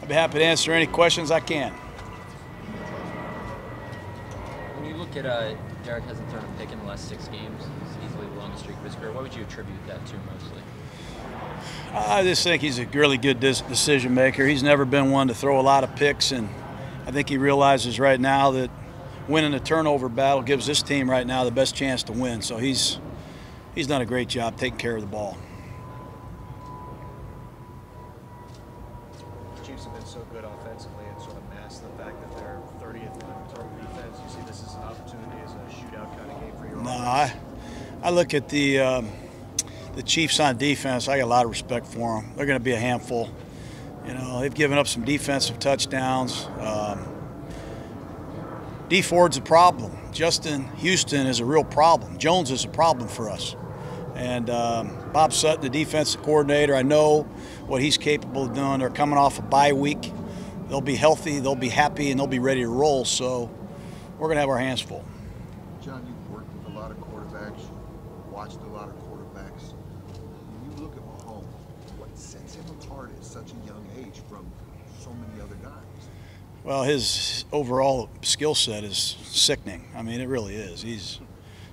I'd be happy to answer any questions I can. When you look at Derek hasn't thrown a pick in the last 6 games. He's easily the longest streak of his career. What would you attribute that to mostly? I just think he's a really good decision maker. He's never been one to throw a lot of picks, and I think he realizes right now that winning a turnover battle gives this team right now the best chance to win. So he's done a great job taking care of the ball. The Chiefs have been so good offensively and sort of masked the fact that they're 30th in total defense. You see this as an opportunity, as a shootout kind of game for your offense? I look at the Chiefs on defense. I got a lot of respect for them. They're going to be a handful. You know, they've given up some defensive touchdowns. D Ford's a problem. Justin Houston is a real problem. Jones is a problem for us. And Bob Sutton, the defensive coordinator, I know what he's capable of doing. They're coming off a bye week. They'll be healthy, they'll be happy, and they'll be ready to roll. So we're going to have our hands full. John, you've worked with a lot of quarterbacks, watched a lot of quarterbacks. When you look at Mahomes, what sets him apart at such a young age from so many other guys? Well, his overall skill set is sickening. I mean, it really is. He's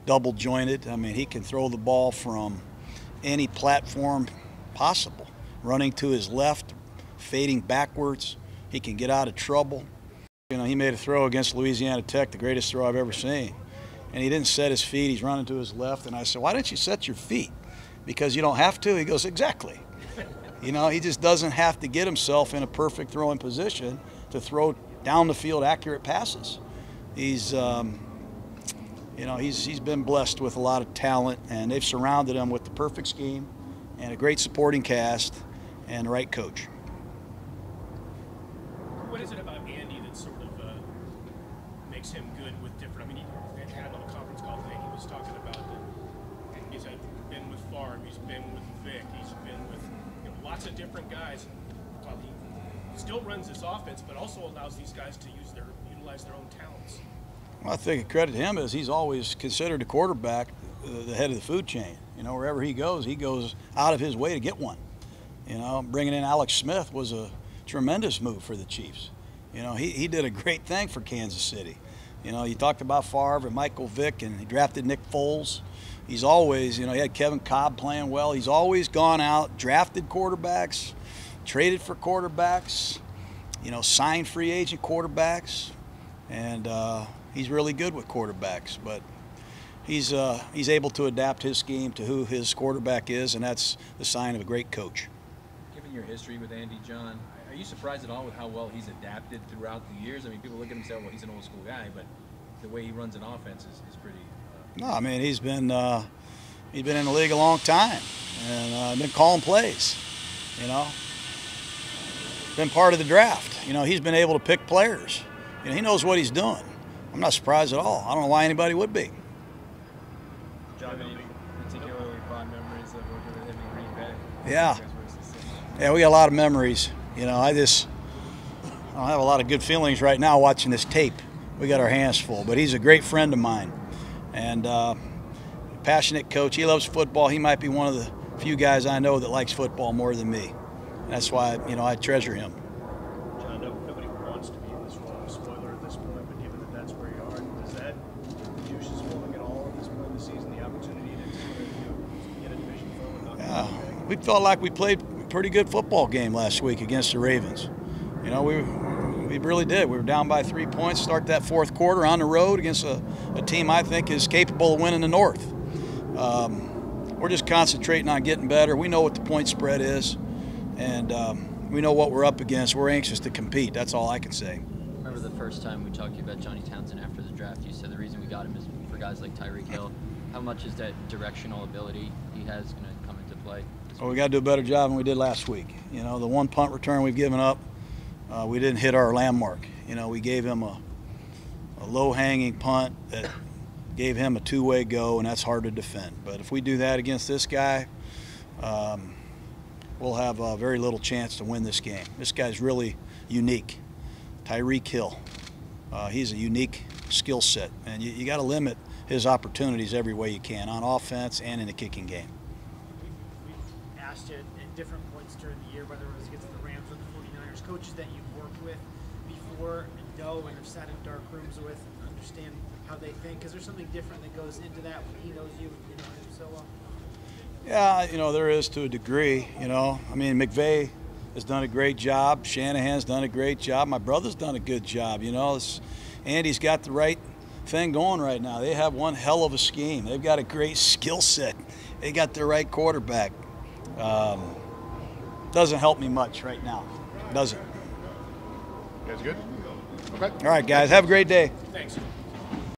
double jointed. I mean, he can throw the ball from any platform possible. Running to his left, fading backwards. He can get out of trouble. You know, he made a throw against Louisiana Tech, the greatest throw I've ever seen. And he didn't set his feet. He's running to his left. And I said, why didn't you set your feet? Because you don't have to? He goes, exactly. You know, he just doesn't have to get himself in a perfect throwing position to throw down the field accurate passes. He's, you know, he's been blessed with a lot of talent, and they've surrounded him with the perfect scheme and a great supporting cast and the right coach. What is it about Andy that sort of makes him good with different? I mean, he had on the conference call today. He was talking about that he's been with Favre, he's been with Vic, he's been with lots of different guys. Well, he still runs this offense, but also allows these guys to utilize their own talents. Well, I think a credit to him is he's always considered the quarterback the head of the food chain. You know, wherever he goes out of his way to get one. You know, bringing in Alex Smith was a tremendous move for the Chiefs. You know, he did a great thing for Kansas City. You know, you talked about Favre and Michael Vick, and he drafted Nick Foles. He's always, you know, he had Kevin Cobb playing well. He's always gone out, drafted quarterbacks, traded for quarterbacks, you know, signed free agent quarterbacks, and he's really good with quarterbacks. But he's able to adapt his scheme to who his quarterback is, and that's the sign of a great coach. Given your history with Andy, John, are you surprised at all with how well he's adapted throughout the years? I mean, people look at him and say, well, he's an old school guy, but the way he runs an offense is pretty. No, I mean, he's been in the league a long time and been calling plays. You know, been part of the draft. You know, he's been able to pick players. You know, he knows what he's doing. I'm not surprised at all. I don't know why anybody would be. John, any particularly fond memories of working with him in Green Bay? Yeah. Yeah, we got a lot of memories. You know, I don't have a lot of good feelings right now watching this tape. We got our hands full, but he's a great friend of mine. And passionate coach. He loves football. He might be one of the few guys I know that likes football more than me. That's why, you know, I treasure him. John, nobody wants to be in this role of spoiler at this point, but given that that's where you are, does that the juices flowing at all at this point in the season, the opportunity to get a division full? Yeah, we felt like we played a pretty good football game last week against the Ravens. You know, we really did. We were down by 3 points, start that fourth quarter on the road against a team I think is capable of winning the North. We're just concentrating on getting better. We know what the point spread is, and we know what we're up against. We're anxious to compete. That's all I can say. Remember the first time we talked to you about Johnny Townsend after the draft, you said the reason we got him is for guys like Tyreek Hill. How much is that directional ability he has going to come into play? Well, we got to do a better job than we did last week. You know, the one punt return we've given up, we didn't hit our landmark. You know, we gave him a low-hanging punt that gave him a two-way go, and that's hard to defend. But if we do that against this guy, we'll have very little chance to win this game. This guy's really unique. Tyreek Hill. He's a unique skill set, and you got to limit his opportunities every way you can on offense and in the kicking game. We've asked you at different points during the year, whether it was against the Rams or the 49ers, coordinators, coaches that you've worked with before and know and have sat in dark rooms with, understand how they think? Is there something different that goes into that when he knows you know him so well? Yeah, there is to a degree, I mean, McVay has done a great job. Shanahan's done a great job. My brother's done a good job, Andy's got the right thing going right now. They have one hell of a scheme. They've got a great skill set. They got the right quarterback. Doesn't help me much right now. Doesn't. You guys good? Okay. All right, guys. Have a great day. Thanks.